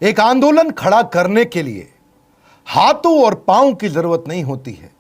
एक आंदोलन खड़ा करने के लिए हाथों और पांव की जरूरत नहीं होती है,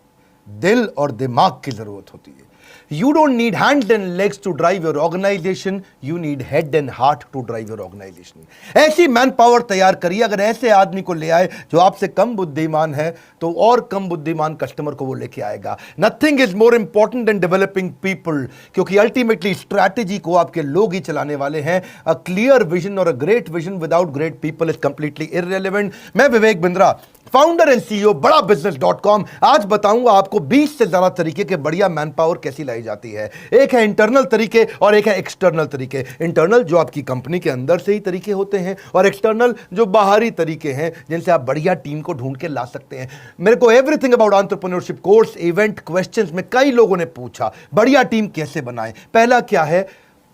दिल और दिमाग की जरूरत होती है। You don't need hands and legs to drive your organization, you need head and heart to drive your organization. ऐसी मैन पावर तैयार करिए। अगर ऐसे आदमी को ले आए जो आपसे कम बुद्धिमान है, तो और कम बुद्धिमान कस्टमर को वो लेके आएगा। Nothing is more important than developing people, क्योंकि अल्टीमेटली स्ट्रैटेजी को आपके लोग ही चलाने वाले हैं। A clear vision or a great vision without great people is completely irrelevant. मैं Vivek Bindra, founder and CEO बड़ा बिजनेस.com, आज बताऊंगा आपको 20 से ज्यादा तरीके के बढ़िया मैन पावर कैसी लाई जाती है। एक है इंटरनल तरीके और एक है एक्सटर्नल तरीके। इंटरनल जो आपकी कंपनी के अंदर से ही तरीके होते हैं, और एक्सटर्नल जो बाहरी तरीके हैं जिनसे आप बढ़िया टीम को ढूंढ के ला सकते हैं। मेरे को everything about entrepreneurship course, event, questions में कई लोगों ने पूछा बढ़िया टीम कैसे बनाएं। पहला क्या है,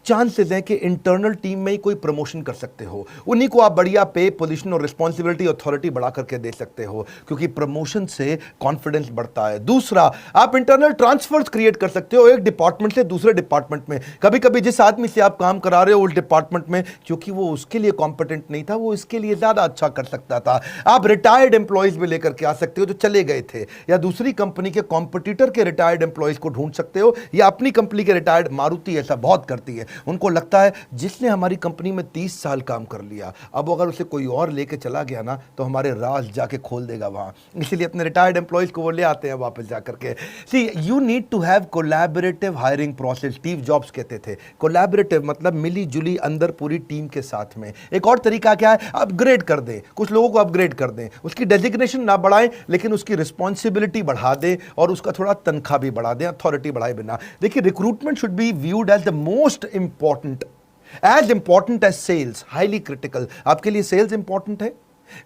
चांसेस है कि इंटरनल टीम में ही कोई प्रमोशन कर सकते हो, उन्हीं को आप बढ़िया पे, पोजीशन और रिस्पॉन्सिबिलिटी, अथॉरिटी बढ़ा करके दे सकते हो, क्योंकि प्रमोशन से कॉन्फिडेंस बढ़ता है। दूसरा, आप इंटरनल ट्रांसफर्स क्रिएट कर सकते हो एक डिपार्टमेंट से दूसरे डिपार्टमेंट में। कभी कभी जिस आदमी से आप काम करा रहे हो उस डिपार्टमेंट में, क्योंकि वो उसके लिए कॉम्पिटेंट नहीं था, वो इसके लिए ज्यादा अच्छा कर सकता था। आप रिटायर्ड एम्प्लॉयज भी लेकर के आ सकते हो जो चले गए थे, या दूसरी कंपनी के कॉम्पिटिटर के रिटायर्ड एम्प्लॉयज को ढूंढ सकते हो, या अपनी कंपनी के रिटायर्ड। मारुति ऐसा बहुत करती है, उनको लगता है जिसने हमारी कंपनी में 30 साल काम कर लिया, अब अगर उसे कोई और लेके चला गया ना तो हमारे राज जाके खोल देगा वहां, इसलिए अपने रिटायर्ड एम्प्लॉयज को वो ले आते हैं वापस जाकर के। See, you need to have collaborative hiring process. Steve Jobs कहते थे कोलैबोरेटिव मतलब मिली जुली अंदर पूरी टीम के साथ में। एक और तरीका क्या है, अपग्रेड कर दें, कुछ लोगों को अपग्रेड कर दें, उसकी डेजिग्नेशन ना बढ़ाएं लेकिन उसकी रिस्पॉन्सिबिलिटी बढ़ा दें और उसका थोड़ा तनख्वाह भी बढ़ा दें, अथॉरिटी बढ़ाए बिना। देखिए, recruitment should be viewed as the most important, as important as sales, highly critical। आपके लिए सेल्स इंपॉर्टेंट है,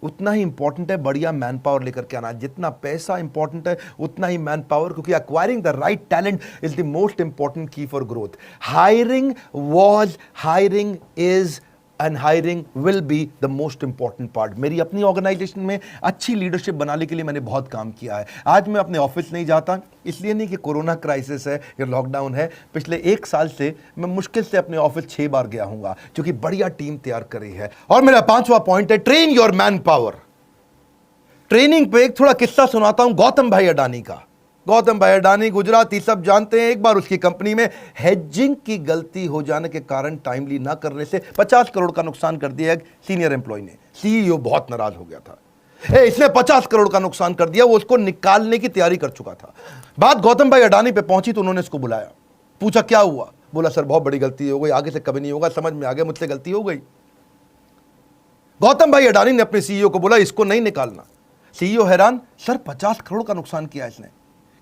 उतना ही इंपॉर्टेंट है बढ़िया मैन पावर लेकर के आना। जितना पैसा इंपॉर्टेंट है उतना ही मैन पावर, क्योंकि acquiring the right talent is the most important key for growth. Hiring was, hiring is and hiring will be the most important part. मेरी अपनी ऑर्गेनाइजेशन में अच्छी लीडरशिप बनाने के लिए मैंने बहुत काम किया है। आज मैं अपने ऑफिस नहीं जाता, इसलिए नहीं कि कोरोना क्राइसिस है या लॉकडाउन है। पिछले 1 साल से मैं मुश्किल से अपने ऑफिस 6 बार गया हूंगा, क्योंकि बढ़िया टीम तैयार करी है। और मेरा 5वां पॉइंट है, train your man power. Training पे एक थोड़ा किस्सा सुनाता हूं गौतम भाई अडानी का। गौतम भाई अडानी गुजराती सब जानते हैं। एक बार उसकी कंपनी में हेजिंग की गलती हो जाने के कारण टाइमली ना करने से 50 करोड़ का नुकसान कर दिया एक सीनियर एम्प्लॉय ने। सीईओ बहुत नाराज हो गया था, इसने 50 करोड़ का नुकसान कर दिया। वो उसको निकालने की तैयारी कर चुका था। बात गौतम भाई अडानी पे पहुंची तो उन्होंने इसको बुलाया, पूछा क्या हुआ। बोला सर बहुत बड़ी गलती हो गई, आगे से कभी नहीं होगा, समझ में आ गया मुझसे गलती हो गई। गौतम भाई अडानी ने अपने सीईओ को बोला इसको नहीं निकालना। सीईओ हैरान, सर 50 करोड़ का नुकसान किया इसने,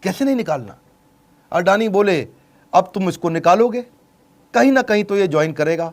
कैसे नहीं निकालना। अडानी बोले अब तुम इसको निकालोगे, कहीं ना कहीं तो ये ज्वाइन करेगा।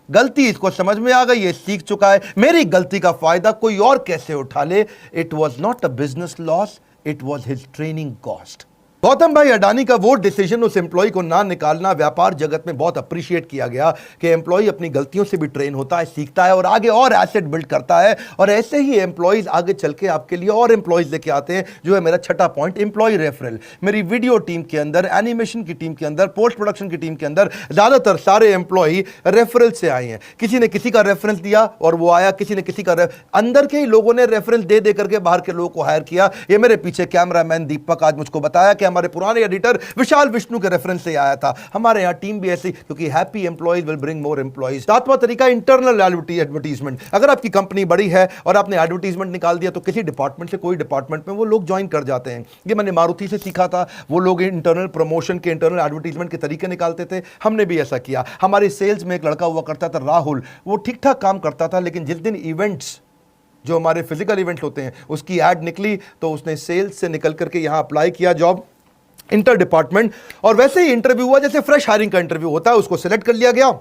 गलती इसको समझ में आ गई, ये सीख चुका है, मेरी गलती का फायदा कोई और कैसे उठा ले। It was not a business loss, it was his training cost. Gautam भाई अडानी का वो डिसीजन, उस एम्प्लॉय को ना निकालना, व्यापार जगत में बहुत अप्रिशिएट किया गया कि एम्प्लॉय अपनी गलतियों से भी ट्रेन होता है, सीखता है और आगे और एसेट बिल्ड करता है। और ऐसे ही एम्प्लॉयज आगे चल के आपके लिए और एम्प्लॉयज लेके आते हैं, जो है मेरा 6ठा पॉइंट, एम्प्लॉय रेफरल। मेरी वीडियो टीम के अंदर, एनिमेशन की टीम के अंदर, पोस्ट प्रोडक्शन की टीम के अंदर ज्यादातर सारे एम्प्लॉय रेफरल से आए हैं। किसी ने किसी का रेफरेंस दिया और वो आया, किसी ने किसी का अंदर के ही लोगों ने रेफरेंस दे दे करके बाहर के लोगों को हायर किया। ये मेरे पीछे कैमरामैन दीपक आज मुझको बताया कि हमारे पुराने एडिटर विशाल विष्णु के रेफरेंस से आया था। हमारे यहां टीम भी ऐसी, क्योंकि happy employees will bring more employees. 7वां तरीका, इंटरनल एडवर्टीजमेंट। अगर आपकी कंपनी बड़ी है और आपने एडवर्टीजमेंट निकाल दिया तो किसी डिपार्टमेंट से कोई डिपार्टमेंट में वो लोग ज्वाइन कर जाते हैं। ये मैंने मारुति से सीखा था। वो लोग इंटरनल प्रमोशन के, इंटरनल एडवर्टीजमेंट के तरीके निकालते थे, हमने भी ऐसा किया। हमारे सेल्स में एक लड़का हुआ करता था राहुल, वो ठीक ठाक काम करता था, लेकिन जिस दिन इवेंट्स, जो हमारे फिजिकल इवेंट्स होते हैं, उसकी एड निकली तो उसने सेल्स से निकल करके यहां अप्लाई किया जॉब इंटर डिपार्टमेंट, और वैसे ही इंटरव्यू हुआ जैसे फ्रेश हायरिंग का इंटरव्यू होता है, उसको सिलेक्ट कर लिया गया।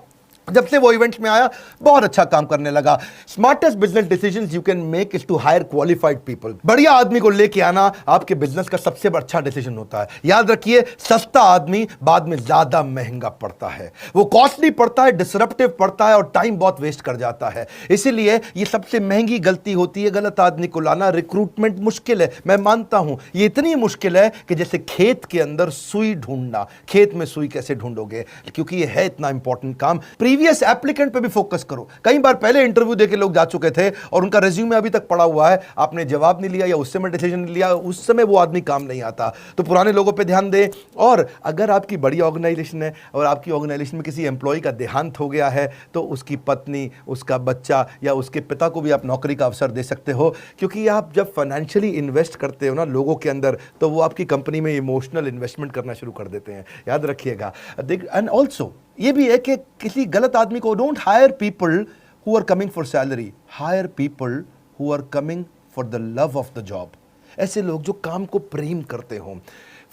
जब से वो इवेंट्स में आया बहुत अच्छा काम करने लगा। Smartest business decisions you can make is to hire qualified people. बढ़िया आदमी को लेके आना आपके बिजनेस का सबसे अच्छा डिसीजन होता है। याद रखिए, सस्ता आदमी बाद में ज्यादा महंगा पड़ता है, वो कॉस्टली पड़ता है, डिसरप्टिव पड़ता है और टाइम बहुत वेस्ट कर जाता है। इसीलिए ये सबसे महंगी गलती होती है, गलत आदमी को लाना। रिक्रूटमेंट मुश्किल है, मैं मानता हूं, ये इतनी मुश्किल है कि जैसे खेत के अंदर सुई ढूंढना। खेत में सुई कैसे ढूंढोगे, क्योंकि ये है इतना इंपॉर्टेंट काम। प्रीवियस एप्लीकेंट पे भी फोकस करो। कई बार पहले इंटरव्यू देके लोग जा चुके थे और उनका रिज्यूमे अभी तक पड़ा हुआ है, आपने जवाब नहीं लिया या उस समय डिसीजन नहीं लिया, उस समय वो आदमी काम नहीं आता। तो पुराने लोगों पे ध्यान दें। और अगर आपकी बड़ी ऑर्गेनाइजेशन है और आपकी ऑर्गेनाइजेशन में किसी एम्प्लॉय का देहांत हो गया है तो उसकी पत्नी, उसका बच्चा या उसके पिता को भी आप नौकरी का अवसर दे सकते हो, क्योंकि आप जब फाइनेंशियली इन्वेस्ट करते हो ना लोगों के अंदर, तो वो आपकी कंपनी में इमोशनल इन्वेस्टमेंट करना शुरू कर देते हैं, याद रखिएगा। एंड ऑल्सो ये भी है कि किसी गलत आदमी को, don't hire people who are coming for salary, hire people who are coming for the love of the job. ऐसे लोग जो काम को प्रेम करते हो।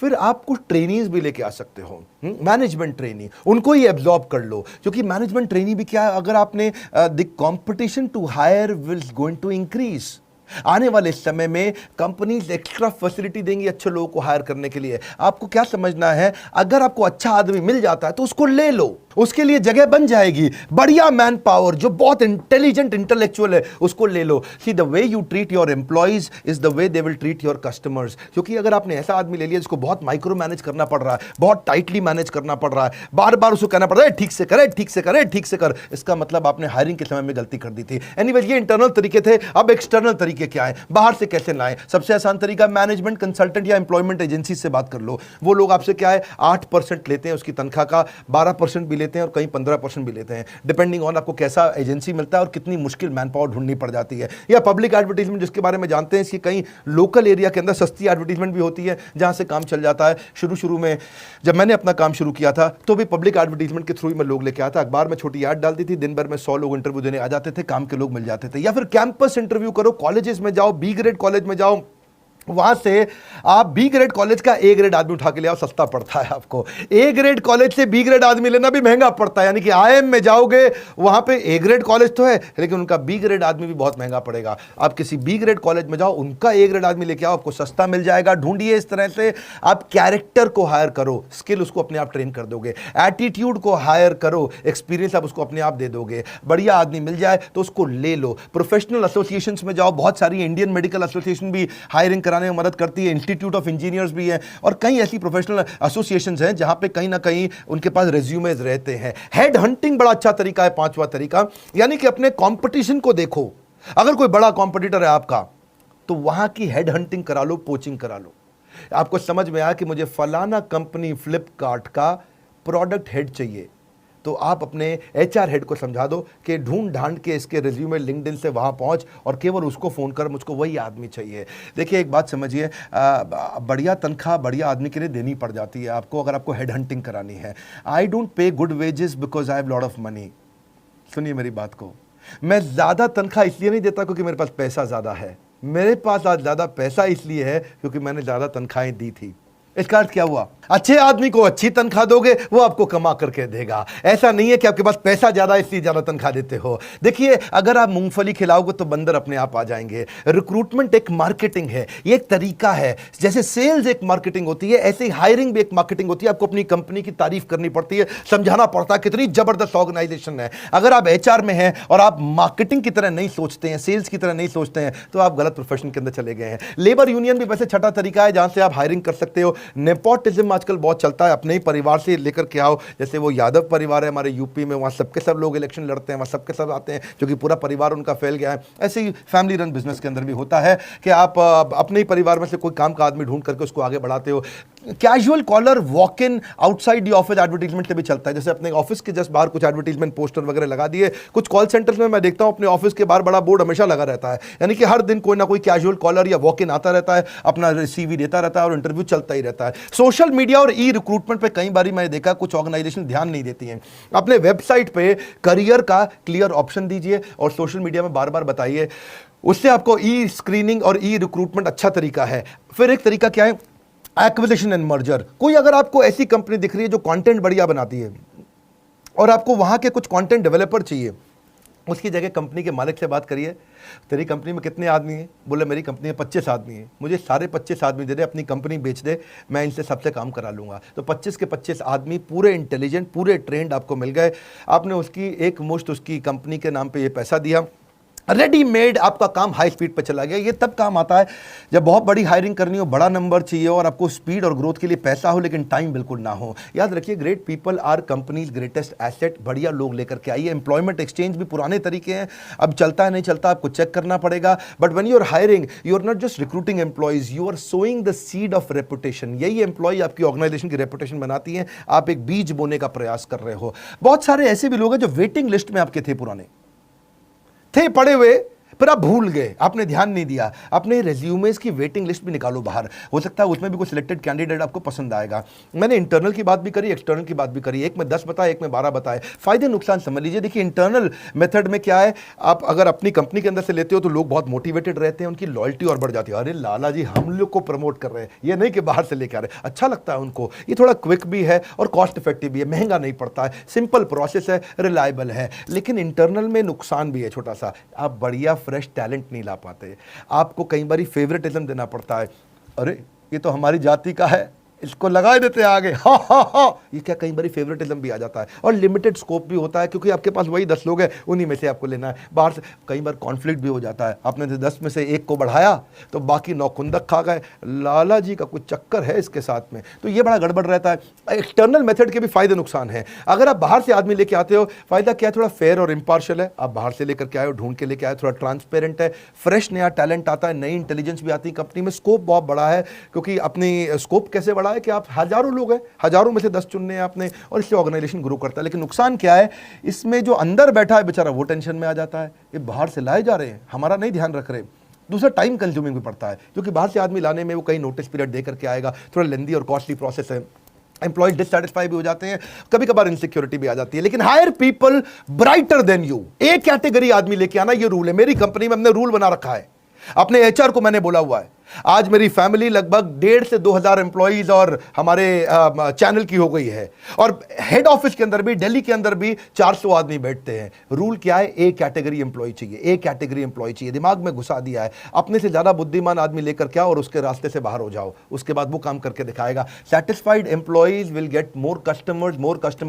फिर आप कुछ ट्रेनीज भी लेके आ सकते हो, मैनेजमेंट ट्रेनी, उनको ही एब्जॉर्ब कर लो, क्योंकि मैनेजमेंट ट्रेनी भी क्या है, अगर आपने the competition to hire will going to increase. आने वाले समय में कंपनीज एक्स्ट्रा फैसिलिटी देंगी अच्छे लोगों को हायर करने के लिए। आपको क्या समझना है, अगर आपको अच्छा आदमी मिल जाता है तो उसको ले लो, उसके लिए जगह बन जाएगी। बढ़िया मैन पावर जो बहुत इंटेलिजेंट इंटेलेक्चुअल है उसको ले लो। See the way you treat your employees is the way they will treat your customers. क्योंकि अगर आपने ऐसा आदमी ले लिया जिसको बहुत माइक्रो मैनेज करना पड़ रहा है, बहुत टाइटली मैनेज करना पड़ रहा है, बार बार उसको कहना पड़ रहा है ठीक से करे, ठीक से करे, ठीक से कर, इसका मतलब आपने हायरिंग के समय में गलती कर दी थी। एनीवेज ये इंटरनल तरीके थे। अब एक्सटर्नल तरीके क्या है, बाहर से कैसे लाएं? सबसे आसान तरीका मैनेजमेंट कंसल्टेंट या एम्प्लॉयमेंट एजेंसी से बात कर लो। वो लोग आपसे क्या है 8% लेते हैं उसकी तनख्वाह का, 12% भी लेते हैं और कहीं 15% भी लेते हैं, डिपेंडिंग ऑन आपको कैसा एजेंसी मिलता है और कितनी मुश्किल मैन पावर ढूंढनी पड़ जाती है। या पब्लिक एडवर्टीजमेंट जिसके बारे में जानते हैं, इसकी कहीं लोकल एरिया के अंदर सस्ती एडवर्टीजमेंट भी होती है जहां से काम चल जाता है। शुरू में जब मैंने अपना काम शुरू किया था तो भी पब्लिक एडवर्टीजमेंट के थ्रू ही मैं लोग लेके आता, अखबार में छोटी ऐड डालती थी, दिन भर में 100 लोग इंटरव्यू देने आ जाते थे, काम के लोग मिल जाते थे। या फिर कैंपस इंटरव्यू करो, कॉलेजेस में जाओ, बी ग्रेड कॉलेज में जाओ, वहां से आप बी ग्रेड कॉलेज का ए ग्रेड आदमी उठा के ले आओ, सस्ता पड़ता है आपको। ए ग्रेड कॉलेज से बी ग्रेड आदमी लेना भी महंगा पड़ता है, यानी कि आईएम में जाओगे वहां पे ए ग्रेड कॉलेज तो है लेकिन उनका बी ग्रेड आदमी भी बहुत महंगा पड़ेगा। आप किसी बी ग्रेड कॉलेज में जाओ, उनका ए ग्रेड आदमी लेके आओ, आपको सस्ता मिल जाएगा। ढूंढिए इस तरह से आप कैरेक्टर को हायर करो, स्किल उसको अपने आप ट्रेन कर दोगे। एटीट्यूड को हायर करो, एक्सपीरियंस आप उसको अपने आप दे दोगे। बढ़िया आदमी मिल जाए तो उसको ले लो। प्रोफेशनल एसोसिएशन में जाओ, बहुत सारी इंडियन मेडिकल एसोसिएशन भी हायरिंग कराने में मदद करती है, इंस्टीट्यूट ऑफ इंजीनियर्स भी है और कई ऐसी प्रोफेशनल एसोसिएशंस हैं जहां पे कहीं ना कहीं उनके पास रेज्यूमेज रहते हैं। हेड हंटिंग बड़ा अच्छा तरीका है, पांचवा तरीका, यानी कि अपने कंपटीशन को देखो। अगर कोई बड़ा कंपटीटर है आपका तो वहां की हेड हंटिंग करा लो, पोचिंग करा लो। आपको समझ में आया कि मुझे फलाना कंपनी फ्लिपकार्ट का प्रोडक्ट हेड चाहिए, तो आप अपने एचआर हेड को समझा दो कि ढूंढ ढांड के इसके रिज्यूमे लिंक्डइन से वहाँ पहुँच और केवल उसको फ़ोन कर, मुझको वही आदमी चाहिए। देखिए एक बात समझिए, बढ़िया तनख्वाह बढ़िया आदमी के लिए देनी पड़ जाती है आपको अगर आपको हेड हंटिंग करानी है। I don't pay good wages because I have lot of money. सुनिए मेरी बात को, मैं ज़्यादा तनख्वाह इसलिए नहीं देता क्योंकि मेरे पास पैसा ज़्यादा है, मेरे पास आज ज़्यादा पैसा इसलिए है क्योंकि मैंने ज़्यादा तनख्वाहें दी थी। इसका अर्थ क्या हुआ, अच्छे आदमी को अच्छी तनख्वाह दोगे वो आपको कमा करके देगा। ऐसा नहीं है कि आपके पास पैसा ज्यादा इसलिए ज्यादा तनख्वाह देते हो। देखिए अगर आप मूंगफली खिलाओगे तो बंदर अपने आप आ जाएंगे। रिक्रूटमेंट एक मार्केटिंग है, ये एक तरीका है। जैसे सेल्स एक मार्केटिंग होती है, ऐसे ही हायरिंग भी एक मार्केटिंग होती है। आपको अपनी कंपनी की तारीफ करनी पड़ती है, समझाना पड़ता है कितनी जबरदस्त ऑर्गेनाइजेशन है। अगर आप एचआर में हैं और आप मार्केटिंग की तरह नहीं सोचते हैं, सेल्स की तरह नहीं सोचते हैं, तो आप गलत प्रोफेशन के अंदर चले गए हैं। लेबर यूनियन भी वैसे छठा तरीका है जहां से आप हायरिंग कर सकते हो। नेपोटिज्म आजकल बहुत चलता है, अपने ही परिवार से लेकर के आओ। जैसे वो यादव परिवार है हमारे यूपी में, वहाँ सबके सब लोग इलेक्शन लड़ते हैं, वहाँ सबके सब आते हैं क्योंकि पूरा परिवार उनका फैल गया है। ऐसे ही फैमिली रन बिजनेस के अंदर भी होता है कि आप अपने ही परिवार में से कोई काम का आदमी ढूंढ करके उसको आगे बढ़ाते हो। Casual caller walk in outside the office advertisement से भी चलता है। जैसे अपने ऑफिस के जस्ट बाहर कुछ एडवर्टीजमेंट पोस्टर वगैरह लगा दिए। कुछ कॉल सेंटर्स में मैं देखता हूं अपने ऑफिस के बाहर बड़ा बोर्ड हमेशा लगा रहता है, यानी कि हर दिन कोई ना कोई कैजुअल कॉलर या वॉक इन आता रहता है, अपना सीवी देता रहता है और इंटरव्यू चलता ही रहता है। सोशल मीडिया और ई रिक्रूटमेंट पे कई बार मैंने देखा कुछ ऑर्गेनाइजेशन ध्यान नहीं देती हैं। अपने वेबसाइट पे करियर का क्लियर ऑप्शन दीजिए और सोशल मीडिया में बार बार बताइए, उससे आपको ई स्क्रीनिंग और ई रिक्रूटमेंट अच्छा तरीका है। फिर एक तरीका क्या है, एक्विजिशन एंड मर्जर। कोई अगर आपको ऐसी कंपनी दिख रही है जो कंटेंट बढ़िया बनाती है और आपको वहां के कुछ कंटेंट डेवलपर चाहिए, उसकी जगह कंपनी के मालिक से बात करिए, तेरी कंपनी में कितने आदमी हैं? बोले मेरी कंपनी में 25 आदमी हैं, मुझे सारे 25 आदमी दे दे, अपनी कंपनी बेच दे, मैं इनसे सबसे काम करा लूँगा। तो 25 के 25 आदमी पूरे इंटेलिजेंट, पूरे ट्रेंड आपको मिल गए। आपने उसकी एक मुश्त उसकी कंपनी के नाम पे ये पैसा दिया, रेडीमेड आपका काम हाई स्पीड पे चला गया। ये तब काम आता है जब बहुत बड़ी हायरिंग करनी हो, बड़ा नंबर चाहिए और आपको स्पीड और ग्रोथ के लिए पैसा हो लेकिन टाइम बिल्कुल ना हो। याद रखिए, great people are company's greatest asset. बढ़िया लोग लेकर के आइए। एम्प्लॉयमेंट एक्सचेंज भी पुराने तरीके हैं, अब चलता है नहीं चलता आपको चेक करना पड़ेगा। But when you are hiring, you are not just recruiting employees, you are sowing the seed of reputation. यही एम्प्लॉय आपकी ऑर्गेनाइजेशन की रेपुटेशन बनाती है। आप एक बीज बोने का प्रयास कर रहे हो। बहुत सारे ऐसे भी लोग हैं जो वेटिंग लिस्ट में आपके थे, पुराने थे पड़े हुए, पर आप भूल गए, आपने ध्यान नहीं दिया। अपने रेज्यूमेस की वेटिंग लिस्ट भी निकालो बाहर, हो सकता है उसमें भी कोई सिलेक्टेड कैंडिडेट आपको पसंद आएगा। मैंने इंटरनल की बात भी करी, एक्सटर्नल की बात भी करी। एक में 10 बताए, एक में 12 बताए। फायदे नुकसान समझ लीजिए। देखिए, इंटरनल मेथड में क्या है, आप अगर अपनी कंपनी के अंदर से लेते हो तो लोग बहुत मोटिवेटेड रहते हैं, उनकी लॉयल्टी और बढ़ जाती है। अरे लाला जी हम लोग को प्रमोट कर रहे हैं, ये नहीं कि बाहर से लेकर आ रहे। अच्छा लगता है उनको। ये थोड़ा क्विक भी है और कॉस्ट इफेक्टिव भी है, महंगा नहीं पड़ता है, सिंपल प्रोसेस है, रिलायबल है। लेकिन इंटरनल में नुकसान भी है छोटा सा, आप बढ़िया फ्रेश टैलेंट नहीं ला पाते। आपको कई बार फेवरेटिज्म देना पड़ता है। अरे ये तो हमारी जाति का है, इसको लगा देते हैं आगे, हा हा हा। ये क्या, कई बार फेवरेटिज्म भी आ जाता है और लिमिटेड स्कोप भी होता है, क्योंकि आपके पास वही 10 लोग हैं, उन्हीं में से आपको लेना है। बाहर से कई बार कॉन्फ्लिक्ट भी हो जाता है। आपने 10 में से एक को बढ़ाया तो बाकी 9 खुंदक खा गए। लाला जी का कुछ चक्कर है इसके साथ में, तो ये बड़ा गड़बड़ रहता है। एक्सटर्नल मेथड के भी फायदे नुकसान है। अगर आप बाहर से आदमी लेके आते हो, फायदा क्या है, थोड़ा फेयर और इम्पार्शियल है। आप बाहर से लेकर के आए हो, ढूंढ के लेके आए, थोड़ा ट्रांसपेरेंट है, फ्रेश नया टैलेंट आता है, नई इंटेलिजेंस भी आती है कंपनी में। स्कोप बहुत बड़ा है, क्योंकि अपनी स्कोप कैसे बड़ा है कि आप हजारों लोग हैं, हजारों में से 10 चुनने हैं आपने, और इससे ऑर्गेनाइजेशन ग्रो करता है। लेकिन नुकसान क्या है, इसमें जो अंदर बैठा है बेचारा वो टेंशन में आ जाता है, ये बाहर से लाए जा रहे हैं, हमारा नहीं ध्यान रख रहे। दूसरा, टाइम कंज्यूमिंग भी पड़ता है, क्योंकि बाहर से आदमी लाने में वो कई नोटिस पीरियड दे करके आएगा, थोड़ा लेंदी और कॉस्टली प्रोसेस है। एम्प्लॉय डिससैटिस्फाई भी हो जाते हैं, कभी कभार इनसिक्योरिटी भी आ जाती है। लेकिन hire people brighter then you, एक कैटेगरी आदमी लेके आना, ये रूल है मेरी कंपनी में, हमने रूल बना रखा है। अपने एचआर को मैंने बोला हुआ है, आज मेरी फैमिली लगभग 1,500 से 2,000 एम्प्लॉइज और हमारे चैनल की हो गई है, और हेड ऑफिस के अंदर भी, दिल्ली के अंदर भी 400 आदमी बैठते हैं। रूल क्या है, एक कैटेगरी एम्प्लॉय चाहिए, एक कैटेगरी एम्प्लॉय चाहिए। दिमाग में घुसा दिया है। अपने से ज्यादा बुद्धिमान आदमी लेकर क्या, और उसके रास्ते से बाहर हो जाओ, उसके बाद वो काम करके दिखाएगा। Satisfied employees will get more customers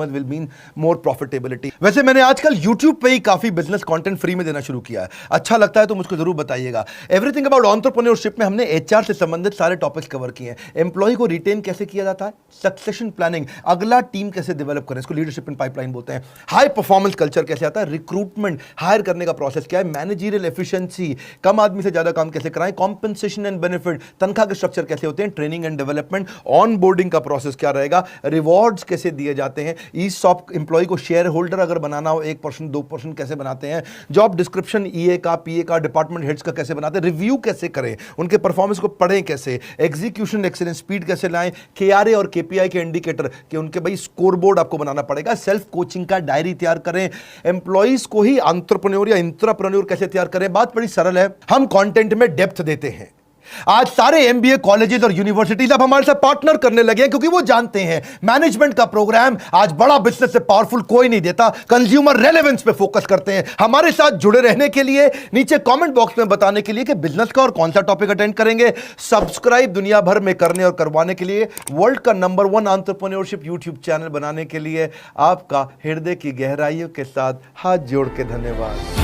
will mean more profitability. वैसे मैंने आजकल यूट्यूब पे ही काफी बिजनेस कंटेंट फ्री में देना शुरू किया है, अच्छा लगता है तो मुझको जरूर बताइएगा। एवरीथिंग अबाउट एंटरप्रेन्योरशिप में हमने एचआर से संबंधित सारे टॉपिक्स कवर किए हैं। एम्प्लॉय को रिटेन कैसे किया जाता है, सक्सेशन प्लानिंग, अगला टीम कैसे डेवलप करें, इसको लीडरशिप इन पाइपलाइन बोलते हैं। हाई परफॉर्मेंस कल्चर कैसे आता है, रिक्रूटमेंट, हायर करने का प्रोसेस क्या है, मैनेजरियल एफिशिएंसी, कम आदमी से ज्यादा काम कैसे कराएं, कॉम्पेंसेशन एंड बेनिफिट, तनख्वाह के स्ट्रक्चर कैसे होते हैं, training and development, on boarding का प्रोसेस क्या रहेगा, रिवॉर्ड्स कैसे दिए जाते हैं, ईसॉप एम्प्लॉय को शेयर होल्डर अगर बनाना हो 1% 2% कैसे बनाते हैं, जॉब डिस्क्रिप्शन ईए का, पीए का, डिपार्टमेंट हेड्स का कैसे बनाते हैं, रिव्यू कैसे करें, उनके परफॉर्मेंस को पढ़ें कैसे, एग्जीक्यूशन एक्सीलेंस, स्पीड कैसे लाएं, केआरए और केपीआई के इंडिकेटर कि उनके भाई स्कोर बोर्ड आपको बनाना पड़ेगा, सेल्फ कोचिंग का डायरी तैयार करें, एम्प्लॉइज को ही एंटरप्रेन्योर या इंट्राप्रेन्योर कैसे तैयार करें। बात बड़ी सरल है, हम कंटेंट में डेप्थ देते हैं। आज सारे एमबीए कॉलेजेस और यूनिवर्सिटीज अब हमारे साथ पार्टनर करने लगे हैं, क्योंकि वो जानते हैं मैनेजमेंट का प्रोग्राम आज बड़ा बिजनेस से पावरफुल कोई नहीं देता, कंज्यूमर रेलेवेंस पे फोकस करते हैं। हमारे साथ जुड़े रहने के लिए नीचे कमेंट बॉक्स में बताने के लिए कि बिजनेस का और कौन सा टॉपिक अटेंड करेंगे, सब्सक्राइब दुनिया भर में करने और करवाने के लिए, वर्ल्ड का नंबर 1 एंटरप्रेन्योरशिप यूट्यूब चैनल बनाने के लिए आपका हृदय की गहराइयों के साथ हाथ जोड़ के धन्यवाद।